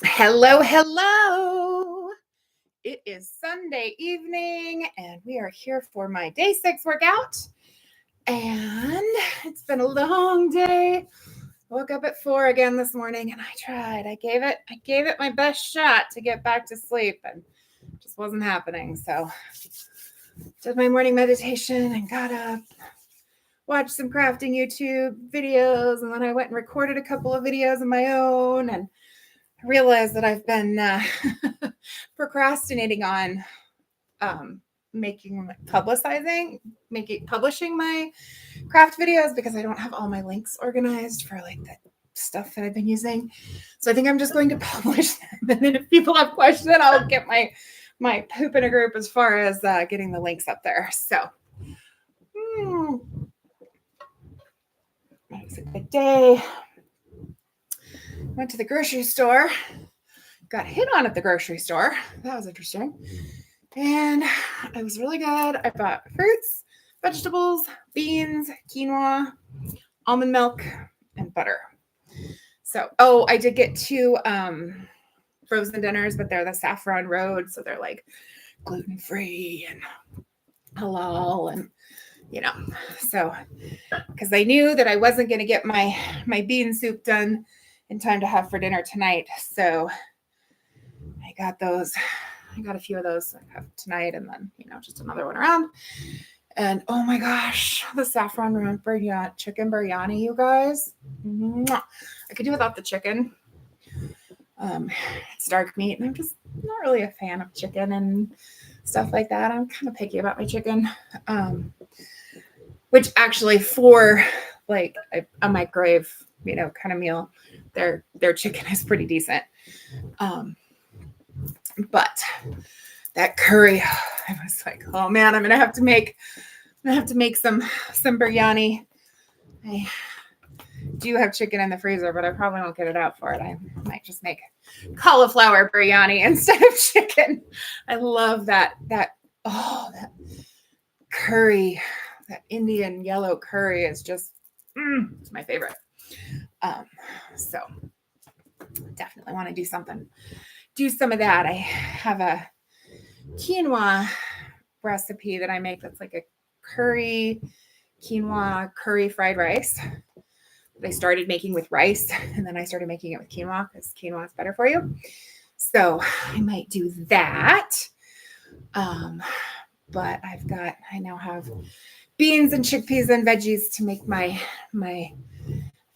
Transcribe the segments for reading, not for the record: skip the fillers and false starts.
Hello, hello. It is Sunday evening, and we are here for my day 6 workout. And it's been a long day. Woke up at 4 again this morning, and I tried. I gave it my best shot to get back to sleep, and it just wasn't happening. So did my morning meditation and got up, watched some crafting YouTube videos, and then I went and recorded a couple of videos of my own, and I realized that I've been procrastinating on publishing my craft videos because I don't have all my links organized for like the stuff that I've been using. So I think I'm just going to publish them, and then if people have questions, I'll get my poop in a group as far as getting the links up there. So it was a good day. Went to the grocery store. Got hit on at the grocery store. That was interesting. And it was really good. I bought fruits, vegetables, beans, quinoa, almond milk, and butter. So, I did get 2 frozen dinners, but they're the Saffron Road. So they're like gluten-free and halal and, so because I knew that I wasn't going to get my bean soup done in time to have for dinner tonight. So I got those. I got a few of those I have tonight, and then, just another one around. And oh my gosh, the Saffron Road chicken biryani, you guys. Mwah. I could do without the chicken. It's dark meat, and I'm just not really a fan of chicken and stuff like that. I'm kind of picky about my chicken. Which actually, for like a microwave, kind of meal, their chicken is pretty decent. But that curry, I was like, oh man, I'm gonna have to make some biryani. I do have chicken in the freezer, but I probably won't get it out for it. I might just make cauliflower biryani instead of chicken. I love that curry, that Indian yellow curry is just it's my favorite. So definitely want to do some of that. I have a quinoa recipe that I make that's like a quinoa curry fried rice that I started making with rice, and then I started making it with quinoa because quinoa is better for you. So I might do that. But I now have beans and chickpeas and veggies to make my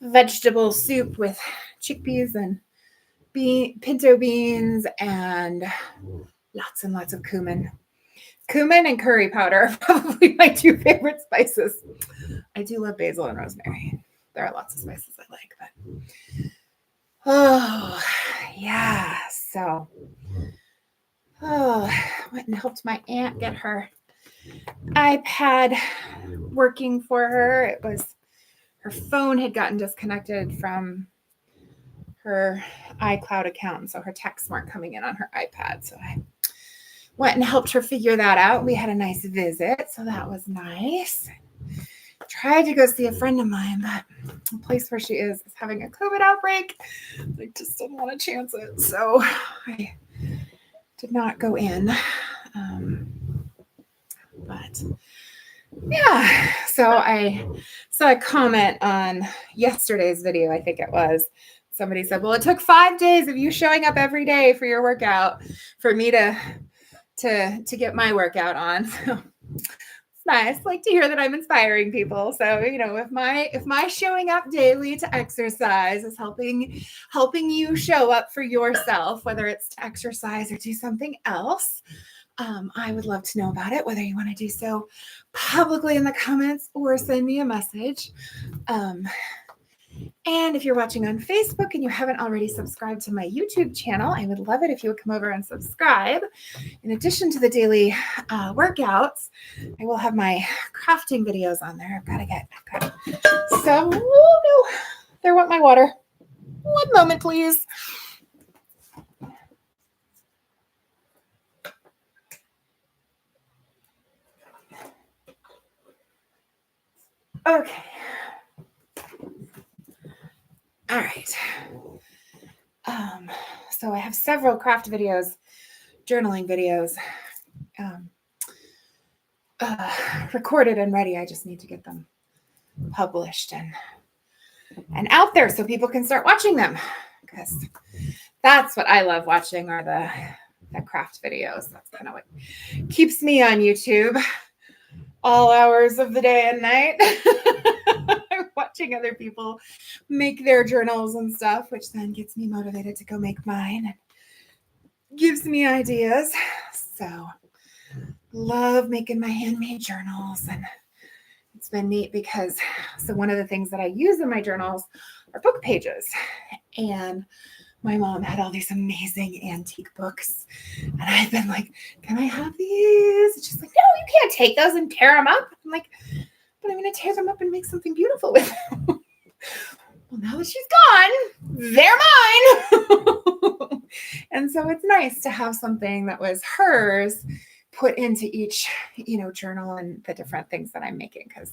vegetable soup with chickpeas and pinto beans and lots of cumin. Cumin and curry powder are probably my 2 favorite spices. I do love basil and rosemary. There are lots of spices I like, but yeah. So went and helped my aunt get her iPad working for her. It was her phone had gotten disconnected from her iCloud account, so her texts weren't coming in on her iPad. So I went and helped her figure that out. We had a nice visit, so that was nice. Tried to go see a friend of mine, but the place where she is having a COVID outbreak. I just didn't want to chance it, so I did not go in. But yeah, so I saw a comment on yesterday's video, I think it was. Somebody said, well, it took 5 days of you showing up every day for your workout for me to get my workout on. So it's nice, like to hear that I'm inspiring people. So, if my showing up daily to exercise is helping you show up for yourself, whether it's to exercise or do something else, I would love to know about it, whether you want to do so publicly in the comments or send me a message. And if you're watching on Facebook and you haven't already subscribed to my YouTube channel, I would love it if you would come over and subscribe. In addition to the daily workouts, I will have my crafting videos on there. I've got to get some. Oh no, there went my water. One moment, please. Okay. All right. So I have several craft videos, journaling videos, recorded and ready. I just need to get them published and out there so people can start watching them, because that's what I love watching, are the craft videos. That's kind of what keeps me on YouTube all hours of the day and night. Watching other people make their journals and stuff, which then gets me motivated to go make mine and gives me ideas. So love making my handmade journals, and it's been neat because one of the things that I use in my journals are book pages. And my mom had all these amazing antique books, and I've been like, can I have these? And she's like, no, you can't take those and tear them up. I'm like, but I'm going to tear them up and make something beautiful with them. Well, now that she's gone, they're mine. And so it's nice to have something that was hers put into each, journal and the different things that I'm making, because,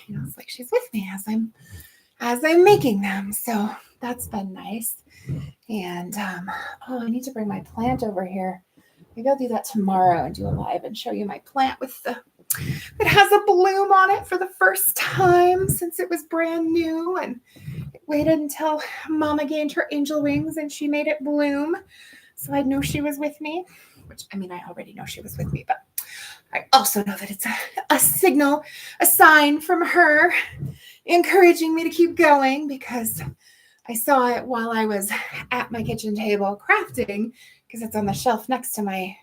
it's like she's with me as I'm making them. So that's been nice. And I need to bring my plant over here. Maybe I'll do that tomorrow and do a live and show you my plant it has a bloom on it for the first time since it was brand new, and it waited until Mama gained her angel wings and she made it bloom. So I'd know she was with me, which, I already know she was with me, but I also know that it's a signal, a sign from her encouraging me to keep going, because I saw it while I was at my kitchen table crafting, because it's on the shelf next to my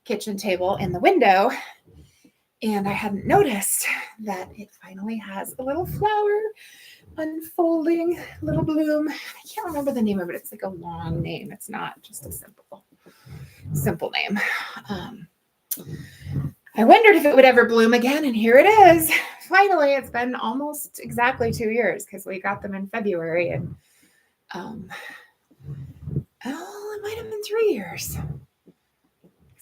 kitchen table in the window. And I hadn't noticed that it finally has a little flower unfolding, little bloom. I can't remember the name of it. It's like a long name. It's not just a simple name. I wondered if it would ever bloom again, and here it is. Finally, it's been almost exactly 2 years, because we got them in February, and it might have been 3 years.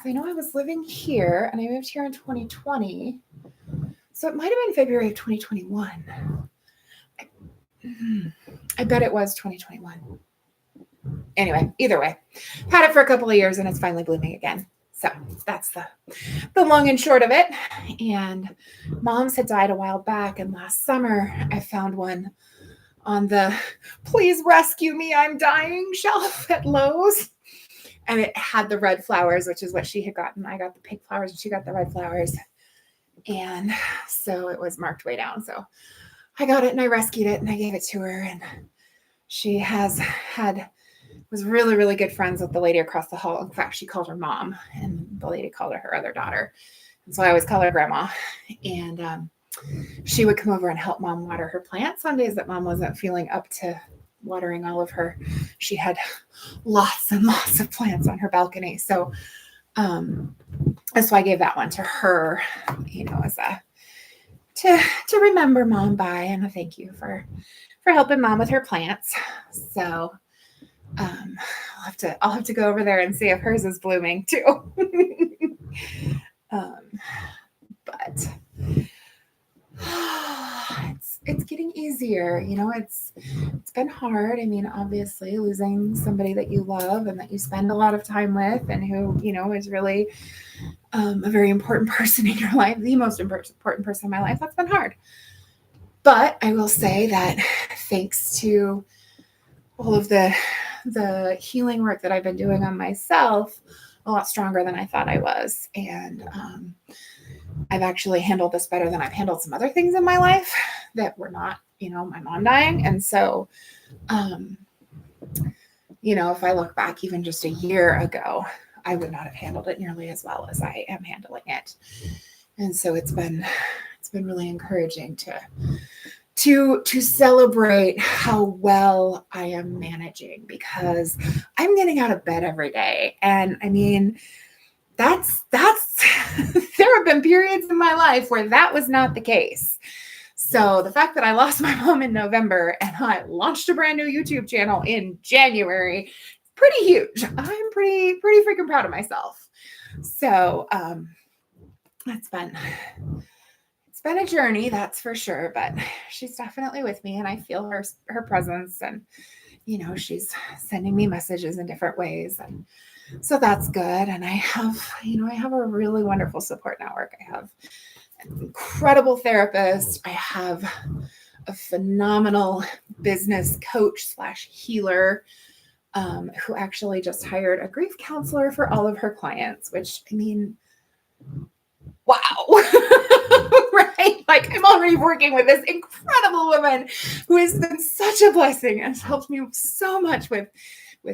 I know I was living here and I moved here in 2020. So it might have been February of 2021. I bet it was 2021. Anyway, either way, had it for a couple of years and it's finally blooming again. So that's the long and short of it. And Mom's had died a while back, and last summer I found one on the "please rescue me, I'm dying" shelf at Lowe's. And it had the red flowers, which is what she had gotten. I got the pink flowers and she got the red flowers. And so it was marked way down. So I got it and I rescued it and I gave it to her. And she was really, really good friends with the lady across the hall. In fact, she called her mom, and the lady called her other daughter. And so I always call her grandma. And she would come over and help Mom water her plants on days that Mom wasn't feeling up to watering all of her. She had lots and lots of plants on her balcony. So I gave that one to her, as to remember Mom by, and a thank you for helping Mom with her plants. So I'll have to go over there and see if hers is blooming too. But it's getting easier. It's been hard. Obviously losing somebody that you love and that you spend a lot of time with, and who, is really a very important person in your life, the most important person in my life. That's been hard. But I will say that thanks to all of the healing work that I've been doing on myself, a lot stronger than I thought I was. And I've actually handled this better than I've handled some other things in my life that were not, my mom dying. And so, if I look back even just a year ago, I would not have handled it nearly as well as I am handling it. And so it's been really encouraging to celebrate how well I am managing, because I'm getting out of bed every day. And that's there have been periods in my life where that was not the case. So the fact that I lost my mom in November and I launched a brand new YouTube channel in January, pretty huge. I'm pretty freaking proud of myself. So it's been a journey, that's for sure, but she's definitely with me, and I feel her presence. And she's sending me messages in different ways. And so that's good. And I have a really wonderful support network. I have an incredible therapist. I have a phenomenal business coach / healer who actually just hired a grief counselor for all of her clients, which, I mean, wow. Right? Like, I'm already working with this incredible woman who has been such a blessing and has helped me so much with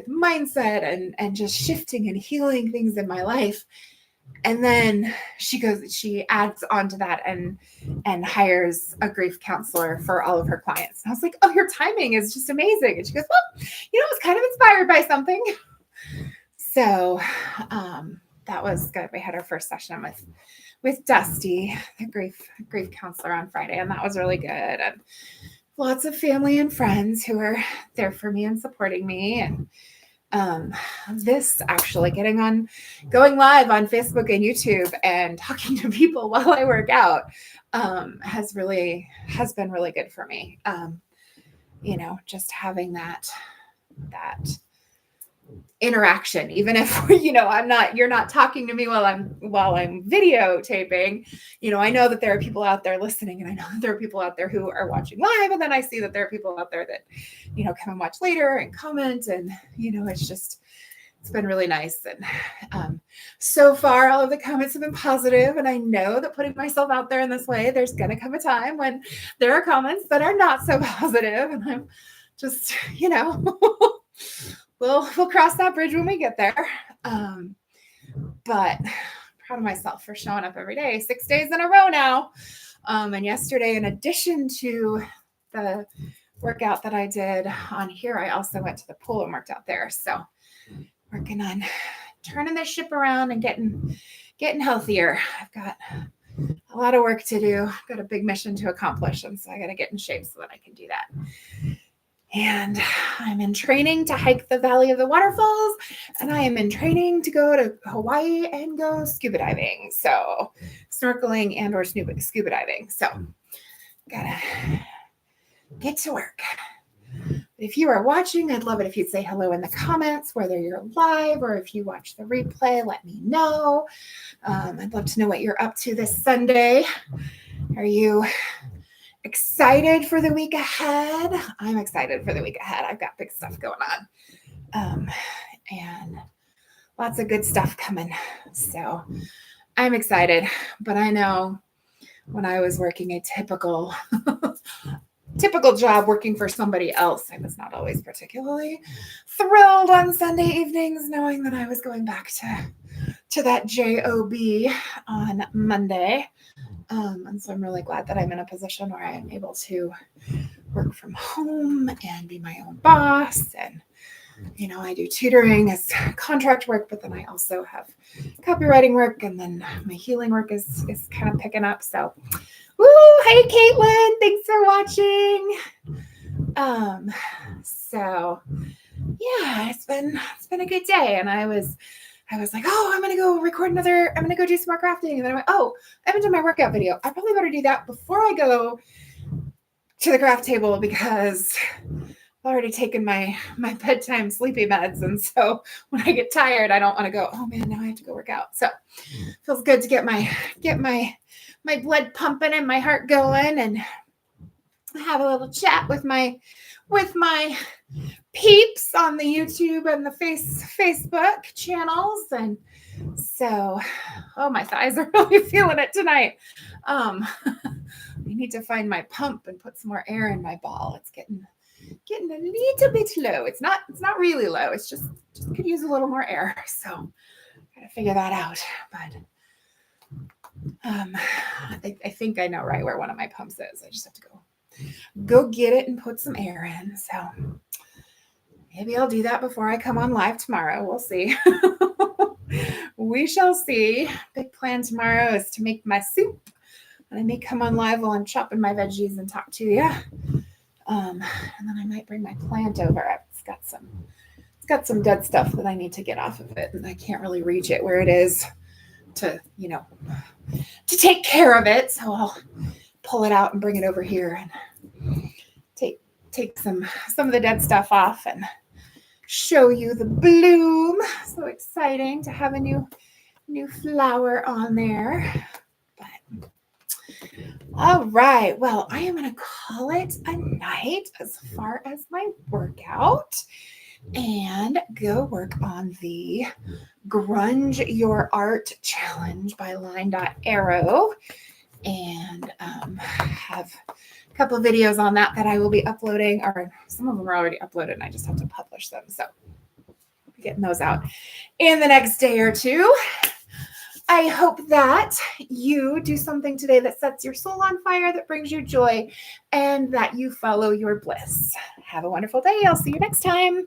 mindset and just shifting and healing things in my life. And then she adds on to that and hires a grief counselor for all of her clients. And I was like, oh, your timing is just amazing. And she goes, well, I was kind of inspired by something. So that was good. We had our first session with Dusty, the grief counselor, on Friday, and that was really good. And lots of family and friends who are there for me and supporting me. And this actually going live on Facebook and YouTube and talking to people while I work out has been really good for me. Just having that interaction, even if you're not talking to me while I'm videotaping. I know that there are people out there listening, and I know that there are people out there who are watching live, and then I see that there are people out there that come and watch later and comment, and it's been really nice. And so far all of the comments have been positive, and I know that putting myself out there in this way, there's going to come a time when there are comments that are not so positive, and I'm just we'll cross that bridge when we get there. But proud of myself for showing up every day, 6 days in a row now. And yesterday, in addition to the workout that I did on here, I also went to the pool and worked out there. So working on turning this ship around and getting healthier. I've got a lot of work to do. I've got a big mission to accomplish. And so I got to get in shape so that I can do that. And I'm in training to hike the Valley of the Waterfalls, and I am in training to go to Hawaii and go scuba diving. So snorkeling and or scuba diving. So gotta get to work. If you are watching, I'd love it if you'd say hello in the comments, whether you're live or if you watch the replay, let me know. I'd love to know what you're up to this Sunday. Are you excited for the week ahead? I'm excited for the week ahead. I've got big stuff going on. And lots of good stuff coming. So I'm excited, but I know when I was working a typical job working for somebody else, I was not always particularly thrilled on Sunday evenings, knowing that I was going back to that job on Monday. And so I'm really glad that I'm in a position where I am able to work from home and be my own boss. And, I do tutoring as contract work, but then I also have copywriting work, and then my healing work is kind of picking up. So, hey, Caitlin, thanks for watching. So yeah, it's been a good day. And I was like, oh, I'm going to go I'm going to go do some more crafting. And then I went, oh, I haven't done my workout video. I probably better do that before I go to the craft table, because I've already taken my bedtime sleepy meds. And so when I get tired, I don't want to go, oh man, now I have to go work out. So it feels good to get my blood pumping and my heart going, and have a little chat with my peeps on the YouTube and the Facebook channels. And so, oh, my thighs are really feeling it tonight. I need to find my pump and put some more air in my ball. It's getting a little bit low. It's not really low. It's just could use a little more air. So gotta figure that out. But I think I know right where one of my pumps is. I just have to go get it and put some air in. So maybe I'll do that before I come on live tomorrow. We'll see. We shall see. Big plan tomorrow is to make my soup, and I may come on live while I'm chopping my veggies and talk to you. And then I might bring my plant over. It's got some dead stuff that I need to get off of it, and I can't really reach it where it is to take care of it. So I'll pull it out and bring it over here and take some of the dead stuff off and show you the bloom. So exciting to have a new flower on there. But all right, well, I am going to call it a night as far as my workout and go work on the Grunge Your Art Challenge by Line.Arrow, and have a couple of videos on that I will be uploading, or some of them are already uploaded and I just have to publish them. So getting those out in the next day or two. I hope that you do something today that sets your soul on fire, that brings you joy, and that you follow your bliss. Have a wonderful day. I'll see you next time.